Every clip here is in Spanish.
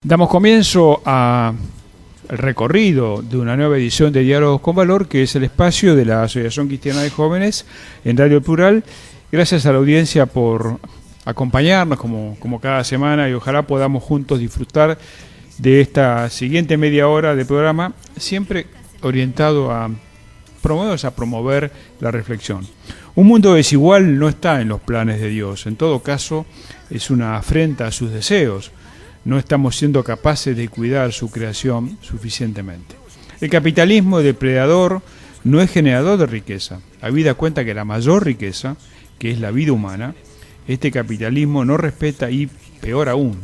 Damos comienzo al recorrido de una nueva edición de Diálogos con Valor, que es el espacio de la Asociación Cristiana de Jóvenes en Radio Plural. Gracias a la audiencia por acompañarnos como cada semana, y ojalá podamos juntos disfrutar de esta siguiente media hora de programa, siempre orientado a promover la reflexión. Un mundo desigual no está en los planes de Dios, en todo caso es una afrenta a sus deseos. No estamos siendo capaces de cuidar su creación suficientemente. El capitalismo depredador no es generador de riqueza. Habida cuenta que la mayor riqueza, que es la vida humana, este capitalismo no respeta y, peor aún,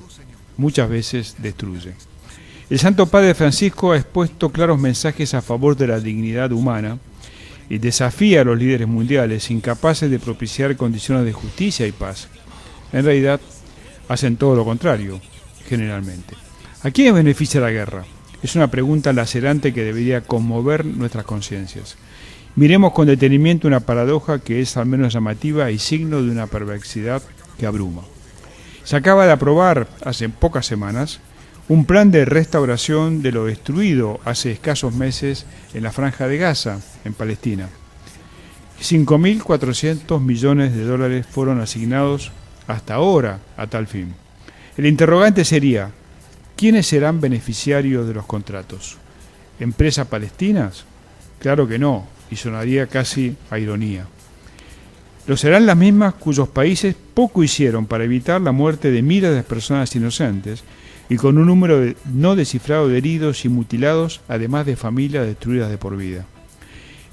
muchas veces destruye. El Santo Padre Francisco ha expuesto claros mensajes a favor de la dignidad humana y desafía a los líderes mundiales incapaces de propiciar condiciones de justicia y paz. En realidad, hacen todo lo contrario. Generalmente. ¿A quién beneficia la guerra? Es una pregunta lacerante que debería conmover nuestras conciencias. Miremos con detenimiento una paradoja que es al menos llamativa y signo de una perversidad que abruma. Se acaba de aprobar hace pocas semanas un plan de restauración de lo destruido hace escasos meses en la Franja de Gaza, en Palestina. 5.400 millones de dólares fueron asignados hasta ahora a tal fin. El interrogante sería, ¿quiénes serán beneficiarios de los contratos? ¿Empresas palestinas? Claro que no, y sonaría casi a ironía. Lo serán las mismas cuyos países poco hicieron para evitar la muerte de miles de personas inocentes y con un número no descifrado de heridos y mutilados, además de familias destruidas de por vida.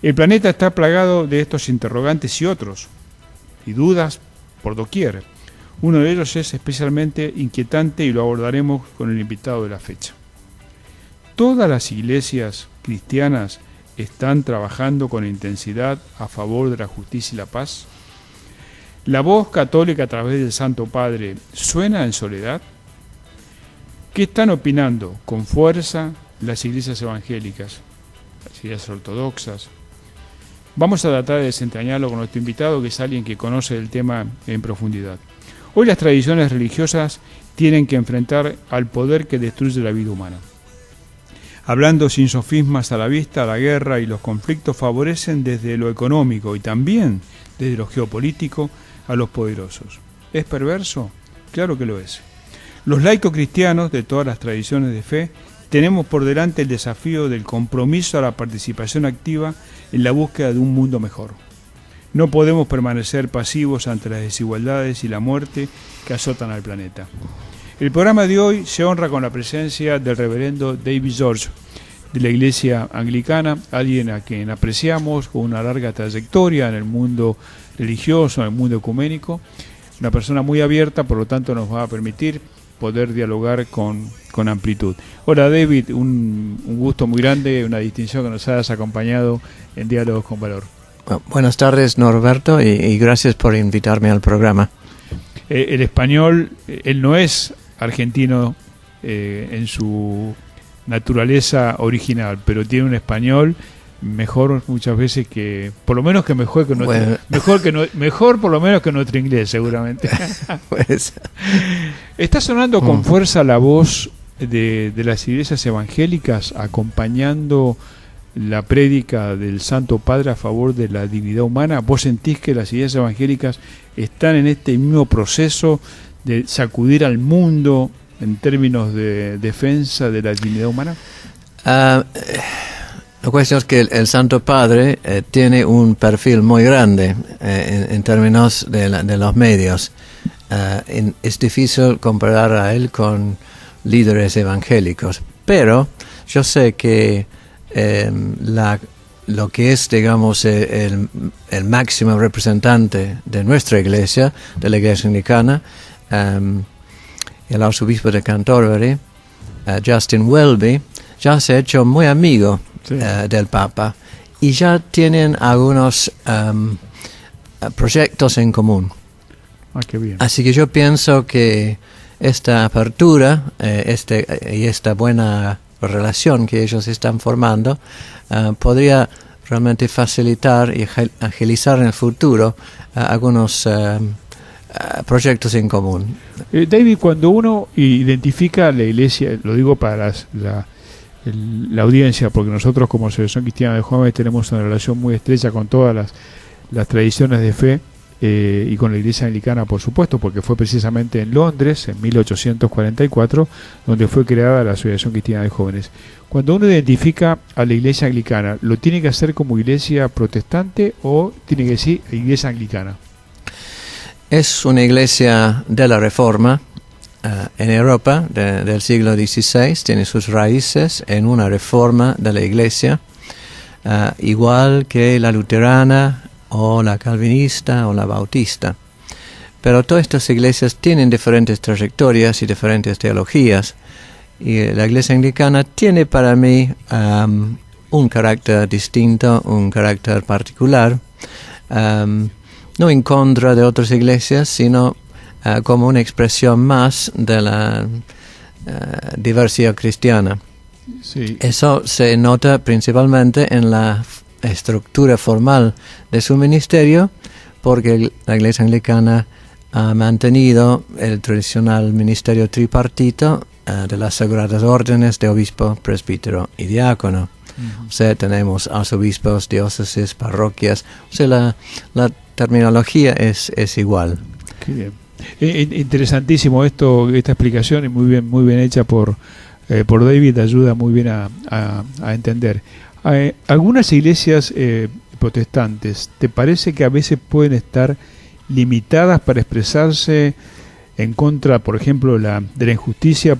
El planeta está plagado de estos interrogantes y otros, y dudas por doquier. Uno de ellos es especialmente inquietante y lo abordaremos con el invitado de la fecha. ¿Todas las iglesias cristianas están trabajando con intensidad a favor de la justicia y la paz? ¿La voz católica a través del Santo Padre suena en soledad? ¿Qué están opinando con fuerza las iglesias evangélicas, las iglesias ortodoxas? Vamos a tratar de desentrañarlo con nuestro invitado, que es alguien que conoce el tema en profundidad. Hoy las tradiciones religiosas tienen que enfrentar al poder que destruye la vida humana. Hablando sin sofismas a la vista, la guerra y los conflictos favorecen desde lo económico y también desde lo geopolítico a los poderosos. ¿Es perverso? Claro que lo es. Los laicos cristianos de todas las tradiciones de fe tenemos por delante el desafío del compromiso a la participación activa en la búsqueda de un mundo mejor. No podemos permanecer pasivos ante las desigualdades y la muerte que azotan al planeta. El programa de hoy se honra con la presencia del reverendo David George, de la Iglesia Anglicana, alguien a quien apreciamos con una larga trayectoria en el mundo religioso, en el mundo ecuménico, una persona muy abierta, por lo tanto nos va a permitir poder dialogar con amplitud. Hola David, un gusto muy grande, una distinción que nos hayas acompañado en Diálogos con Valor. Buenas tardes, Norberto, y gracias por invitarme al programa. El español, él no es argentino en su naturaleza original, pero tiene un español mejor muchas veces que, por lo menos que mejor que nuestro, mejor por lo menos que nuestro inglés, seguramente. Pues. Está sonando con fuerza la voz de las iglesias evangélicas acompañando la prédica del Santo Padre a favor de la dignidad humana. ¿Vos sentís que las iglesias evangélicas están en este mismo proceso de sacudir al mundo en términos de defensa de la dignidad humana? La cuestión es que el Santo Padre tiene un perfil muy grande en términos de los medios. Es difícil comparar a él con líderes evangélicos, pero yo sé que lo que es, digamos, el máximo representante de nuestra iglesia, de la iglesia anglicana, el arzobispo de Canterbury, Justin Welby, ya se ha hecho muy amigo del Papa y ya tienen algunos proyectos en común. Qué bien. Así que yo pienso que esta apertura y esta buena relación que ellos están formando podría realmente facilitar y agilizar en el futuro algunos proyectos en común. David, cuando uno identifica la iglesia, lo digo para la audiencia, porque nosotros como Asociación Cristiana de Jóvenes tenemos una relación muy estrecha con todas las tradiciones de fe y con la iglesia anglicana, por supuesto, porque fue precisamente en Londres, en 1844, donde fue creada la Asociación Cristiana de Jóvenes. Cuando uno identifica a la iglesia anglicana, ¿lo tiene que hacer como iglesia protestante o tiene que decir iglesia anglicana? Es una iglesia de la Reforma en Europa del siglo XVI, tiene sus raíces en una reforma de la iglesia, igual que la luterana o la calvinista o la bautista. Pero todas estas iglesias tienen diferentes trayectorias y diferentes teologías, y la iglesia anglicana tiene para mí un carácter distinto, un carácter particular, no en contra de otras iglesias, sino como una expresión más de la diversidad cristiana. Sí. Eso se nota principalmente en la estructura formal de su ministerio, porque la iglesia anglicana ha mantenido el tradicional ministerio tripartito de las sagradas órdenes de obispo, presbítero y diácono. Uh-huh. O sea, tenemos arzobispos, diócesis, parroquias. O sea, la terminología es igual. Qué bien. Interesantísimo esta explicación, y muy bien hecha por David, ayuda muy bien a entender. Algunas iglesias protestantes, ¿te parece que a veces pueden estar limitadas para expresarse en contra, por ejemplo, de la injusticia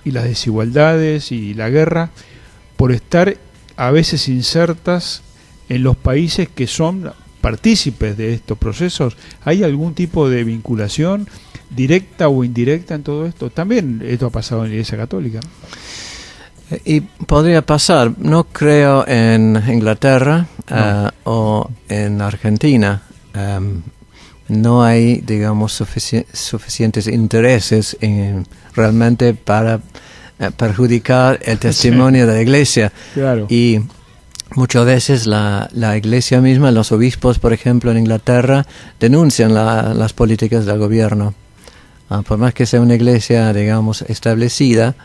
y las desigualdades y la guerra, por estar a veces insertas en los países que son partícipes de estos procesos? ¿Hay algún tipo de vinculación directa o indirecta en todo esto? También esto ha pasado en la Iglesia Católica, ¿no? Y podría pasar, no creo en Inglaterra o en Argentina. No hay, digamos, suficientes intereses realmente para perjudicar el testimonio de la Iglesia. Claro. Y muchas veces la Iglesia misma, los obispos, por ejemplo, en Inglaterra, denuncian las políticas del gobierno. Por más que sea una iglesia, digamos, establecida,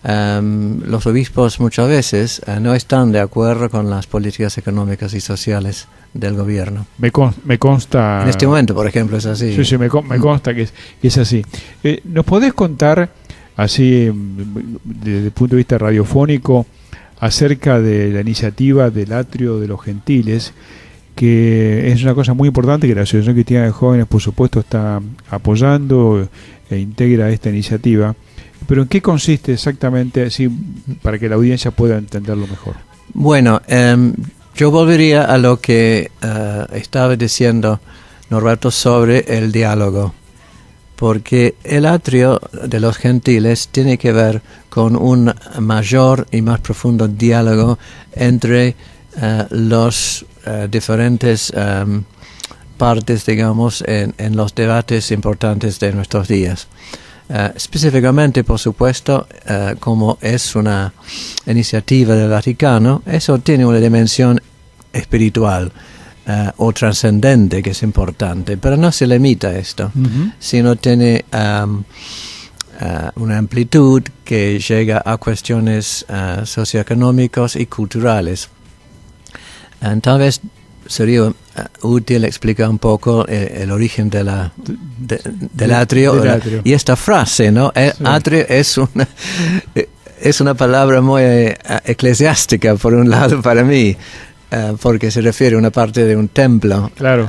los obispos muchas veces no están de acuerdo con las políticas económicas y sociales del gobierno. Me consta... En este momento, por ejemplo, es así. Sí, me consta que es así. ¿Nos podés contar, así, desde el punto de vista radiofónico, acerca de la iniciativa del Atrio de los Gentiles, que es una cosa muy importante que la Asociación Cristiana de Jóvenes, por supuesto, está apoyando e integra esta iniciativa? ¿Pero en qué consiste exactamente, así, para que la audiencia pueda entenderlo mejor? Bueno, yo volvería a lo que estaba diciendo Norberto sobre el diálogo, porque el Atrio de los Gentiles tiene que ver con un mayor y más profundo diálogo entre los diferentes partes, digamos, en los debates importantes de nuestros días. Específicamente, por supuesto, como es una iniciativa del Vaticano, eso tiene una dimensión espiritual o trascendente que es importante, pero no se limita a esto, sino tiene una amplitud que llega a cuestiones socioeconómicas y culturales. Tal vez sería útil explicar un poco el origen del atrio. Y esta frase, ¿no? Sí. Atrio es una palabra muy eclesiástica, por un lado, para mí, porque se refiere a una parte de un templo. Claro.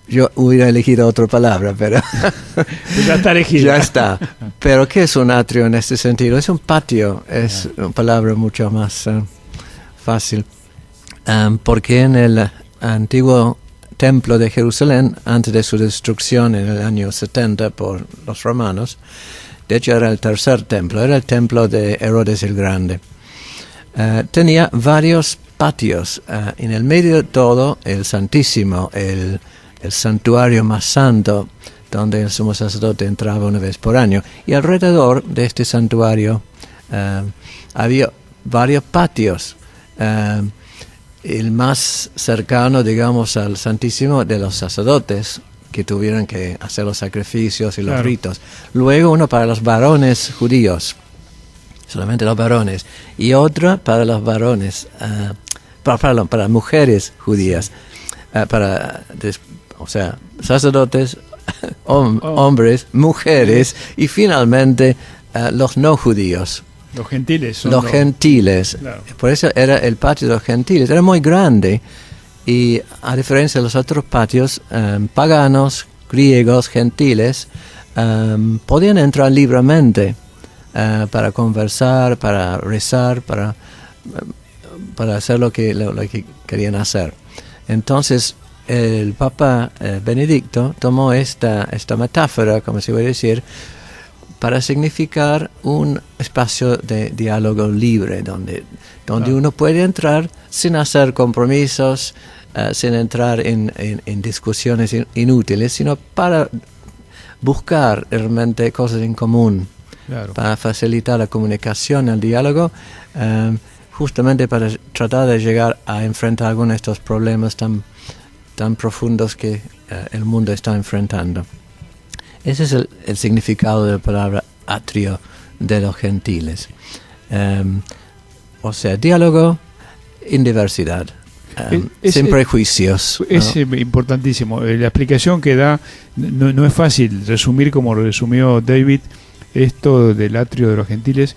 Yo hubiera elegido otra palabra, pero ya está elegida. Ya está. Pero ¿qué es un atrio en este sentido? Es un patio, es una palabra mucho más fácil. Porque en el antiguo templo de Jerusalén, antes de su destrucción en el año 70 por los romanos, de hecho era el tercer templo, era el templo de Herodes el Grande. Tenía varios patios, en el medio de todo el Santísimo, el santuario más santo, donde el sumo sacerdote entraba una vez por año, y alrededor de este santuario había varios patios. El más cercano, digamos, al Santísimo de los sacerdotes, que tuvieron que hacer los sacrificios y los Claro. ritos. Luego uno para los varones judíos, solamente los varones, y otro para los varones, para mujeres judías, o sea, sacerdotes, hombres, mujeres, y finalmente los no judíos. Los gentiles son Los gentiles. Claro. Por eso era el patio de los gentiles. Era muy grande y a diferencia de los otros patios paganos, griegos, gentiles, podían entrar libremente para conversar, para rezar, para hacer lo que querían hacer. Entonces el Papa Benedicto tomó esta metáfora, como se puede decir, para significar un espacio de diálogo libre, donde uno puede entrar sin hacer compromisos, sin entrar en discusiones inútiles, sino para buscar realmente cosas en común, Claro. para facilitar la comunicación, el diálogo, justamente para tratar de llegar a enfrentar algunos de estos problemas tan profundos que el mundo está enfrentando. Ese es el significado de la palabra atrio de los gentiles. O sea, diálogo en diversidad, sin prejuicios. ¿no? Es importantísimo. La explicación que da no es fácil resumir como resumió David esto del atrio de los gentiles,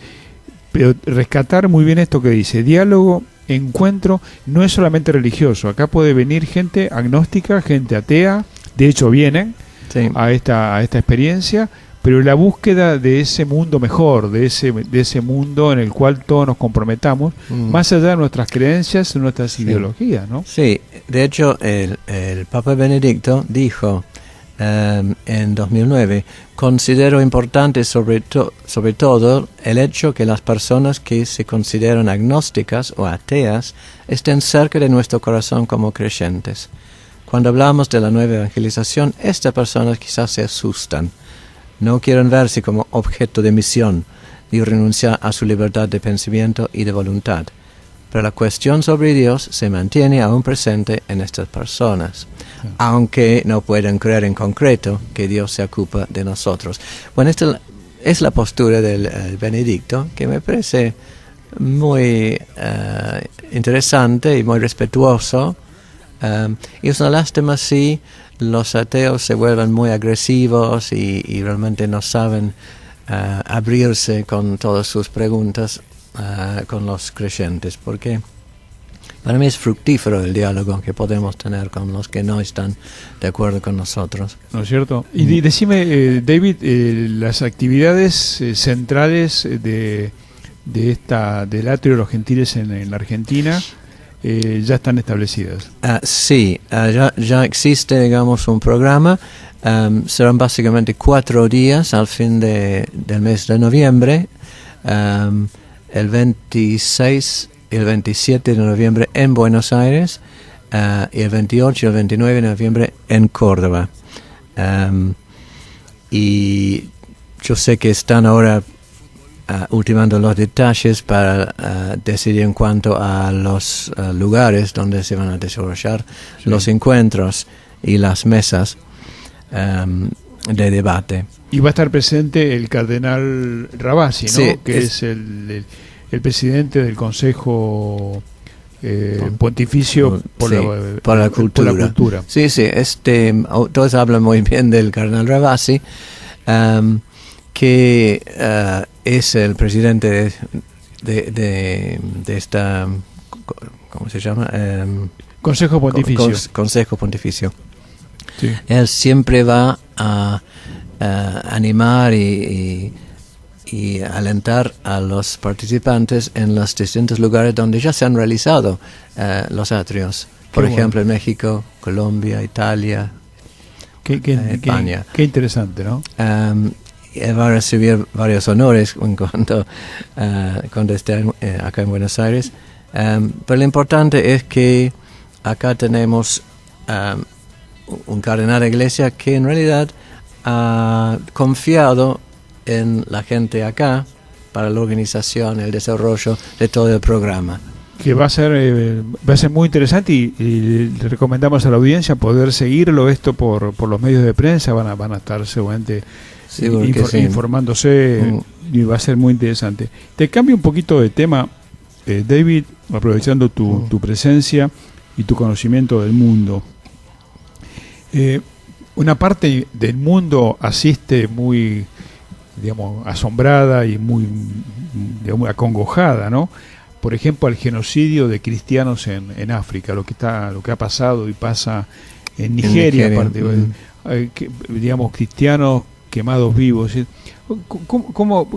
pero rescatar muy bien esto que dice. Diálogo, encuentro, no es solamente religioso. Acá puede venir gente agnóstica, gente atea, de hecho vienen Sí. a esta experiencia, pero la búsqueda de ese mundo mejor, de ese mundo en el cual todos nos comprometamos, más allá de nuestras creencias, de nuestras ideologías, ¿no? Sí, de hecho el Papa Benedicto dijo en 2009, considero importante sobre todo el hecho que las personas que se consideran agnósticas o ateas estén cerca de nuestro corazón como creyentes. Cuando hablamos de la nueva evangelización, estas personas quizás se asustan. No quieren verse como objeto de misión ni renunciar a su libertad de pensamiento y de voluntad. Pero la cuestión sobre Dios se mantiene aún presente en estas personas, aunque no pueden creer en concreto que Dios se ocupa de nosotros. Bueno, esta es la postura del Benedicto, que me parece muy interesante y muy respetuoso. Y es una lástima si los ateos se vuelven muy agresivos y realmente no saben abrirse con todas sus preguntas con los creyentes, porque para mí es fructífero el diálogo que podemos tener con los que no están de acuerdo con nosotros. ¿No es cierto? Y decime, David, las actividades centrales del atrio de los gentiles en la Argentina ya están establecidas. Sí, ya existe, digamos, un programa. Serán básicamente 4 días al fin del mes de noviembre, el 26 y el 27 de noviembre en Buenos Aires, y el 28 y el 29 de noviembre en Córdoba. Y yo sé que están ahora ultimando los detalles para decidir en cuanto a los lugares donde se van a desarrollar los encuentros y las mesas de debate. Y va a estar presente el cardenal Ravasi, ¿no? Sí, que es el presidente del Consejo Pontificio por la cultura. Sí, todos hablan muy bien del cardenal Ravasi, que es el presidente de esta, ¿cómo se llama? Consejo Pontificio. Consejo Pontificio. Sí. Él siempre va a animar y alentar a los participantes en los distintos lugares donde ya se han realizado los atrios. Por ejemplo, en México, Colombia, Italia, España. Qué interesante, ¿no? Él va a recibir varios honores cuando esté acá en Buenos Aires. Pero lo importante es que acá tenemos un cardenal de iglesia que en realidad ha confiado en la gente acá para la organización, el desarrollo de todo el programa. que va a ser muy interesante y le recomendamos a la audiencia poder seguirlo esto por los medios de prensa. Van a estar seguramente informándose y va a ser muy interesante. Te cambio un poquito de tema, David, aprovechando tu presencia y tu conocimiento del mundo. Una parte del mundo asiste muy, digamos, asombrada y muy, digamos, acongojada, ¿no? Por ejemplo, al genocidio de cristianos en África, lo que ha pasado y pasa en Nigeria, aparte, digamos, cristianos quemados vivos. ¿Cómo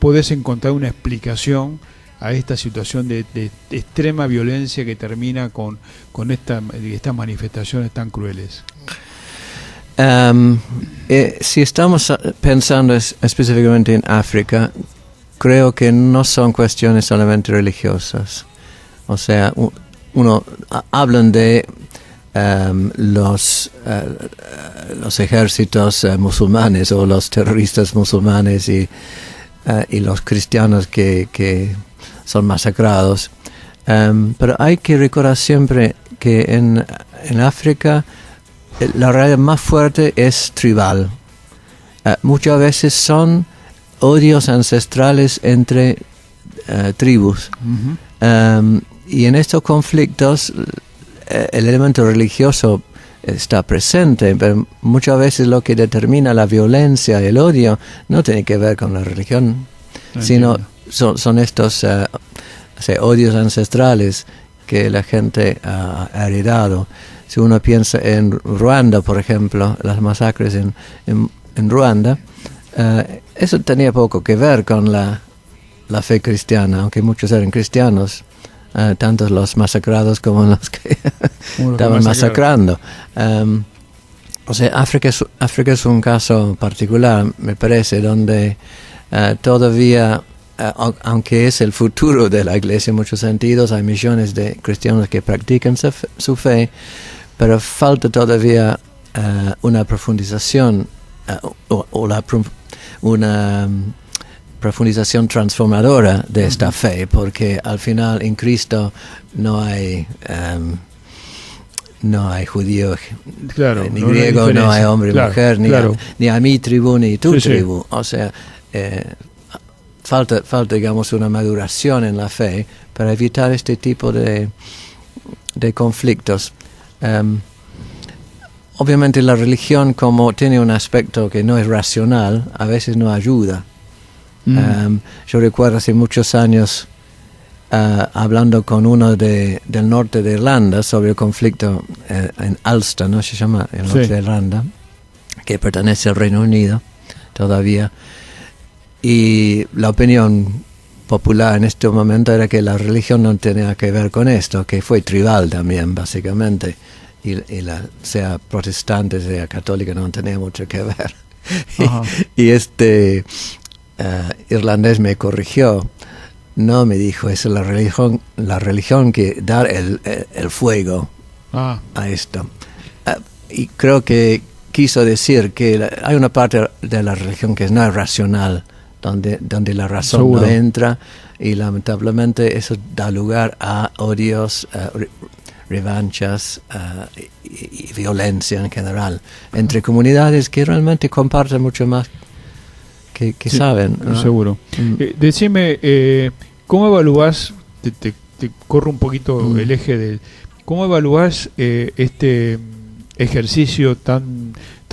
podés encontrar una explicación a esta situación de extrema violencia que termina con estas manifestaciones tan crueles? Si estamos pensando específicamente en África, creo que no son cuestiones solamente religiosas. O sea, hablan de los ejércitos musulmanes o los terroristas musulmanes y los cristianos que son masacrados. Pero hay que recordar siempre que en África la realidad más fuerte es tribal. Muchas veces son odios ancestrales entre tribus. Y en estos conflictos el elemento religioso está presente, pero muchas veces lo que determina la violencia y el odio no tiene que ver con la religión, sino son estos odios ancestrales que la gente ha heredado. Si uno piensa en Ruanda, por ejemplo, las masacres en Ruanda, eso tenía poco que ver con la fe cristiana, aunque muchos eran cristianos, tantos los masacrados como los que estaban masacrando. O sea, África es un caso particular, me parece, donde todavía, aunque es el futuro de la Iglesia en muchos sentidos, hay millones de cristianos que practican su fe, pero falta todavía una profundización una profundización transformadora de esta fe, porque al final en Cristo no hay judío, claro, ni griego, no hay hombre y mujer, ni a mi tribu ni tu tribu. Sí. O sea, falta, digamos, una maduración en la fe para evitar este tipo de conflictos. Obviamente la religión, como tiene un aspecto que no es racional, a veces no ayuda. Yo recuerdo hace muchos años hablando con uno del norte de Irlanda sobre el conflicto en Ulster, ¿no? Se llama el norte de Irlanda, que pertenece al Reino Unido todavía. Y la opinión popular en este momento era que la religión no tenía que ver con esto, que fue tribal también, básicamente. Y sea protestante, sea católica, no tenía mucho que ver. y este irlandés me corrigió. No, me dijo, es la religión que da el fuego a esto. Y creo que quiso decir que hay una parte de la religión que no es racional, donde la razón no entra, y lamentablemente eso da lugar a odios, revanchas y violencia en general entre comunidades que realmente comparten mucho más que saben, ¿no? Seguro. Decime, ¿cómo evaluás, te corro un poquito el eje de cómo evaluás este ejercicio tan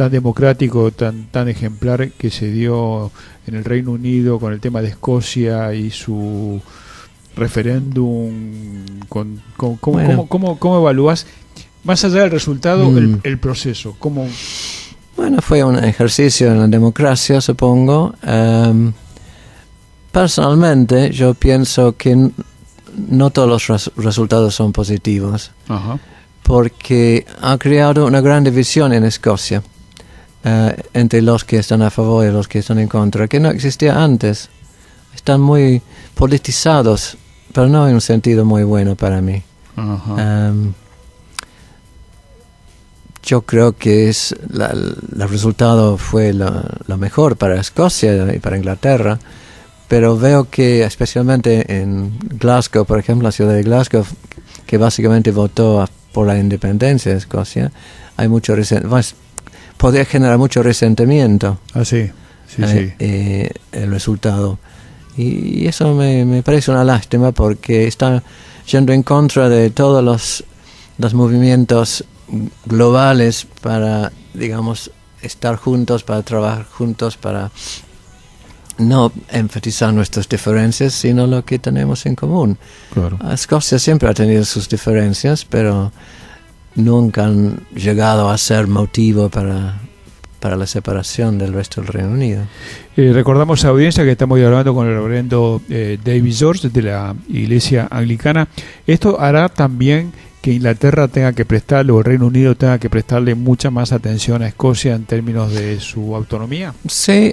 democrático, tan ejemplar que se dio en el Reino Unido con el tema de Escocia y su referéndum? ¿Cómo evalúas, más allá del resultado, el proceso? Bueno, fue un ejercicio en la democracia, supongo. Personalmente, yo pienso que no todos los resultados son positivos. Porque ha creado una gran división en Escocia entre los que están a favor y los que están en contra, que no existía antes. Están muy politizados, pero no en un sentido muy bueno para mí. Yo creo que el resultado fue lo mejor para Escocia y para Inglaterra, pero veo que especialmente en Glasgow, por ejemplo, la ciudad de Glasgow, que básicamente votó por la independencia de Escocia, hay mucho podría generar mucho resentimiento. Ah, sí. El resultado. Y eso me parece una lástima porque está yendo en contra de todos los movimientos globales para, digamos, estar juntos, para trabajar juntos, para no enfatizar nuestras diferencias, sino lo que tenemos en común. Claro. Escocia siempre ha tenido sus diferencias, pero nunca han llegado a ser motivo para la separación del resto del Reino Unido. Recordamos a la audiencia que estamos hablando con el reverendo David George de la Iglesia Anglicana. Esto hará también que Inglaterra tenga que prestarle, o el Reino Unido tenga que prestarle mucha más atención a Escocia en términos de su autonomía. Sí,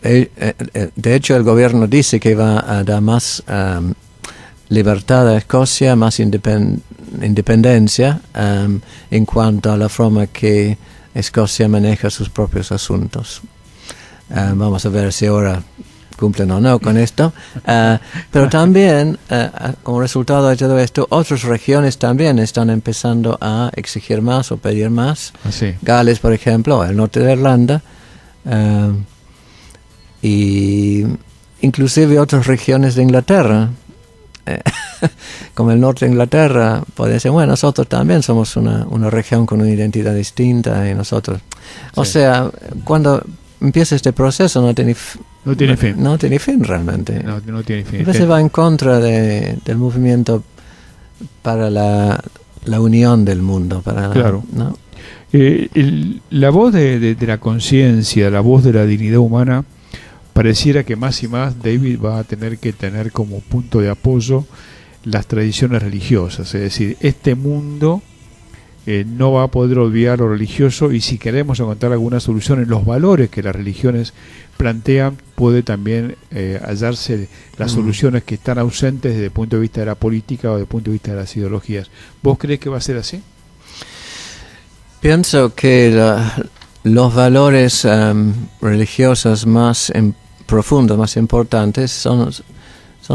de hecho el gobierno dice que va a dar más libertad a Escocia, más independencia en cuanto a la forma que Escocia maneja sus propios asuntos. Vamos a ver si ahora cumplen o no con esto. Pero también, como resultado de todo esto, otras regiones también están empezando a exigir más o pedir más. Así. Gales, por ejemplo, el norte de Irlanda, y inclusive otras regiones de Inglaterra. Como el norte de Inglaterra, puede decir, bueno, nosotros también somos una región con una identidad distinta y nosotros. O sea, cuando empieza este proceso no tiene fin. No tiene fin realmente. No tiene fin. A veces va en contra del movimiento para la unión del mundo. Claro. ¿No? La voz de la conciencia, la voz de la dignidad humana, pareciera que más y más David va a tener que tener como punto de apoyo las tradiciones religiosas. Es decir, este mundo no va a poder olvidar lo religioso, y si queremos encontrar alguna solución en los valores que las religiones plantean, puede también hallarse las soluciones que están ausentes desde el punto de vista de la política o desde el punto de vista de las ideologías. ¿Vos crees que va a ser así? Pienso que los valores religiosos más profundos, más importantes, son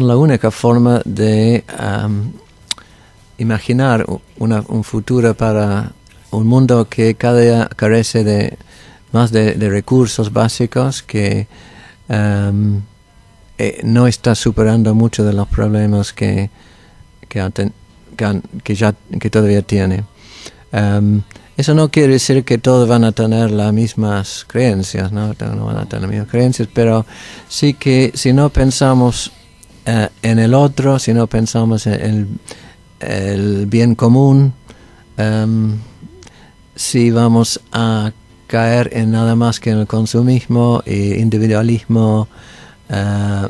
la única forma de imaginar un futuro para un mundo que cada día carece de más de recursos básicos, que no está superando muchos de los problemas que todavía tiene. Eso no quiere decir que todos van a tener las mismas creencias, no van a tener las mismas creencias, pero sí que si no pensamos en el otro, si no pensamos en el bien común, si vamos a caer en nada más que en el consumismo, individualismo,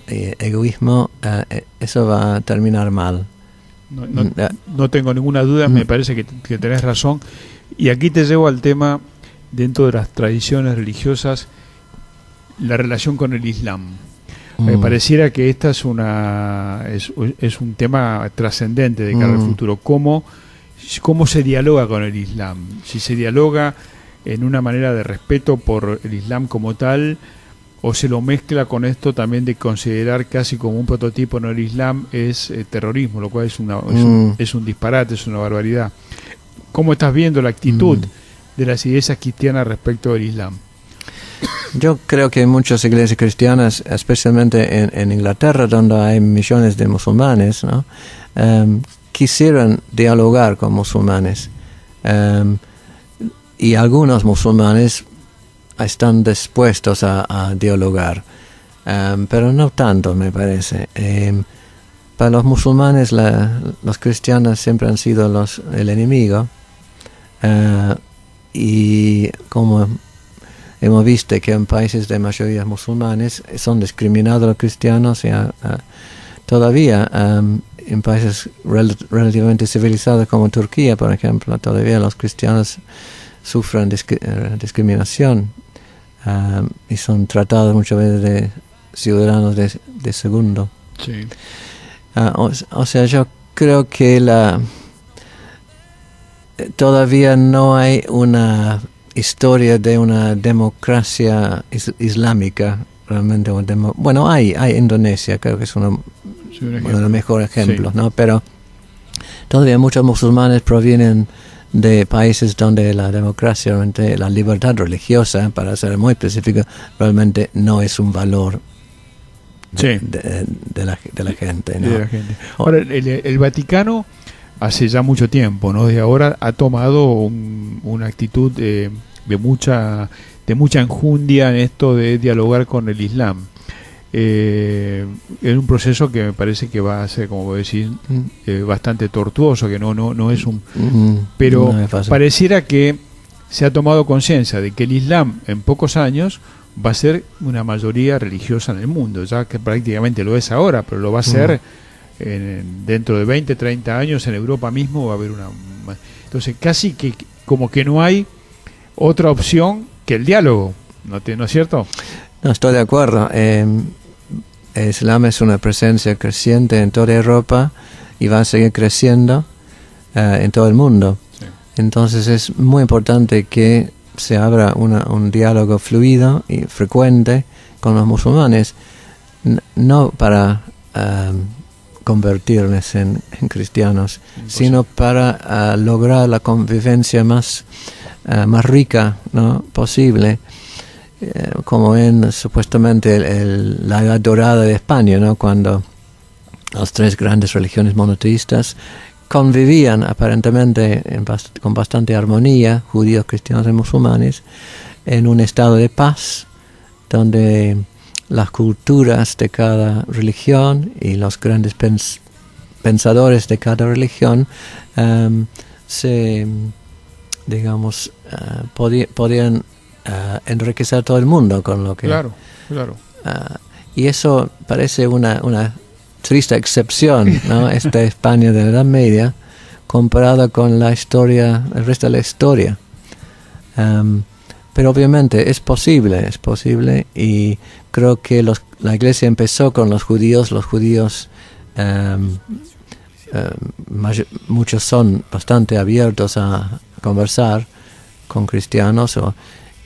egoísmo, eso va a terminar mal. No tengo ninguna duda, me parece que tenés razón. Y aquí te llevo al tema, dentro de las tradiciones religiosas, la relación con el Islam. Me pareciera que esta es un tema trascendente de cara al futuro. ¿Cómo se dialoga con el Islam? Si se dialoga en una manera de respeto por el Islam como tal, o se lo mezcla con esto también de considerar casi como un prototipo en el Islam es terrorismo, lo cual es un disparate, es una barbaridad. ¿Cómo estás viendo la actitud de las iglesias cristianas respecto del Islam? Yo creo que muchas iglesias cristianas, especialmente en Inglaterra, donde hay millones de musulmanes, ¿no? Quisieran dialogar con musulmanes. Y algunos musulmanes están dispuestos a dialogar, pero no tanto, me parece. Para los musulmanes, los cristianos siempre han sido el enemigo, y como hemos visto que en países de mayoría musulmanes son discriminados los cristianos, y todavía en países relativamente civilizados como Turquía, por ejemplo, todavía los cristianos sufren discriminación, y son tratados muchas veces de ciudadanos de segundo. Sí. O sea, yo creo que todavía no hay una historia de una democracia islámica realmente un tema. Bueno, hay Indonesia, creo que es uno de los mejores ejemplos, ¿no? Pero todavía muchos musulmanes provienen de países donde la democracia, realmente la libertad religiosa, para ser muy específico, realmente no es un valor de la gente, ¿no? De la gente. Ahora, el Vaticano hace ya mucho tiempo, ¿no? Desde ahora ha tomado una actitud de mucha enjundia en esto de dialogar con el Islam. Es un proceso que me parece que va a ser, como vos decís, bastante tortuoso, que no es un... pero no es pareciera que se ha tomado conciencia de que el Islam en pocos años va a ser una mayoría religiosa en el mundo, ya que prácticamente lo es ahora, pero lo va a ser dentro de 20, 30 años en Europa mismo va a haber una... Entonces casi que como que no hay otra opción que el diálogo, ¿no es cierto? No, estoy de acuerdo. El Islam es una presencia creciente en toda Europa y va a seguir creciendo en todo el mundo. Sí. Entonces es muy importante que se abra un diálogo fluido y frecuente con los musulmanes, no para convertirles en cristianos, sino para lograr la convivencia más rica, ¿no?, posible, como en supuestamente la edad dorada de España, ¿no?, cuando las tres grandes religiones monoteístas convivían aparentemente con bastante armonía, judíos, cristianos y musulmanes, en un estado de paz, donde las culturas de cada religión y los grandes pensadores de cada religión podían enriquecer a todo el mundo con lo que... Claro. Y eso parece una triste excepción, ¿no? Esta España de la Edad Media comparada con la historia, el resto de la historia. Pero obviamente es posible y creo que la Iglesia empezó con los judíos. Muchos son bastante abiertos a conversar con cristianos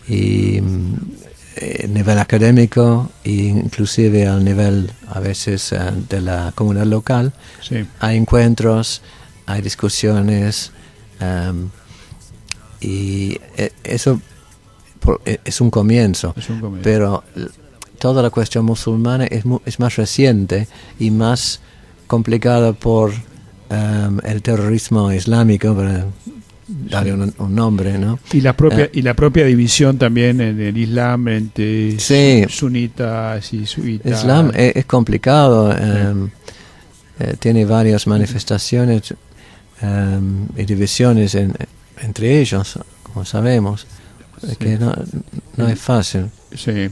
y a nivel académico e inclusive al nivel a veces de la comunidad local. Sí. Hay encuentros, hay discusiones y eso es un comienzo. Pero toda la cuestión musulmana es más reciente y más complicada por el terrorismo islámico, para darle un nombre, ¿no? Y la propia división también en el Islam entre sunitas y suitas. Islam es complicado, tiene varias manifestaciones y divisiones entre ellos, como sabemos, que no es fácil. Sí,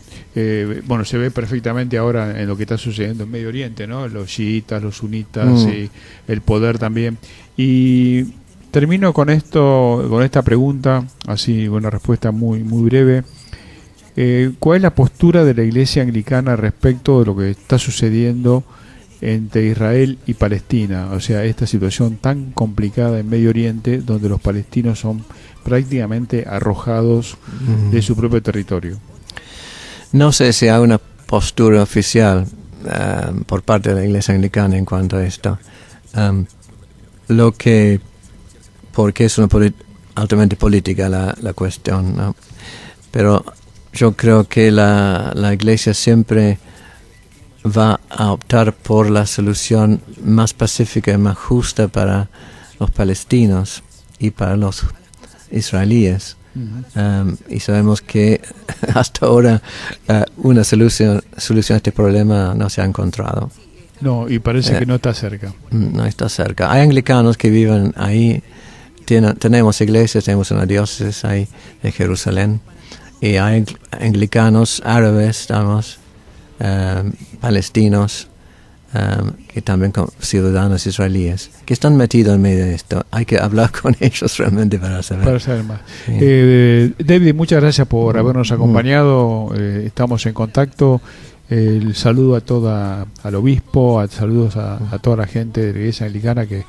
bueno, se ve perfectamente ahora en lo que está sucediendo en Medio Oriente, ¿no? Los chiitas, los sunitas, y el poder también. Y termino con esta pregunta, así una respuesta muy breve. ¿Cuál es la postura de la Iglesia Anglicana respecto de lo que está sucediendo entre Israel y Palestina? O sea, esta situación tan complicada en Medio Oriente, donde los palestinos son prácticamente arrojados de su propio territorio. No sé si hay una postura oficial por parte de la Iglesia Anglicana en cuanto a esto. Porque es altamente política la cuestión, ¿no? Pero yo creo que la Iglesia siempre va a optar por la solución más pacífica y más justa para los palestinos y para los israelíes. Y sabemos que hasta ahora una solución a este problema no se ha encontrado. No, y parece que no está cerca. No está cerca. Hay anglicanos que viven ahí. Tenemos iglesias, tenemos una diócesis ahí de Jerusalén. Y hay anglicanos árabes, palestinos, que también son ciudadanos israelíes, que están metidos en medio de esto. Hay que hablar con ellos realmente para saber más. Sí. David, muchas gracias por habernos acompañado. Estamos en contacto. El saludo al obispo, saludos a toda la gente de la Iglesia Anglicana que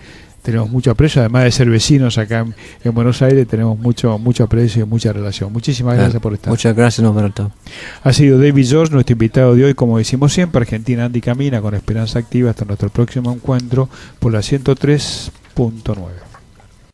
tenemos mucho aprecio, además de ser vecinos acá en Buenos Aires, tenemos mucho aprecio y mucha relación. Muchísimas gracias por estar. Muchas gracias, Norberto. Ha sido David George, nuestro invitado de hoy, como decimos siempre, Argentina Anda y Camina con Esperanza Activa. Hasta nuestro próximo encuentro por la 103.9.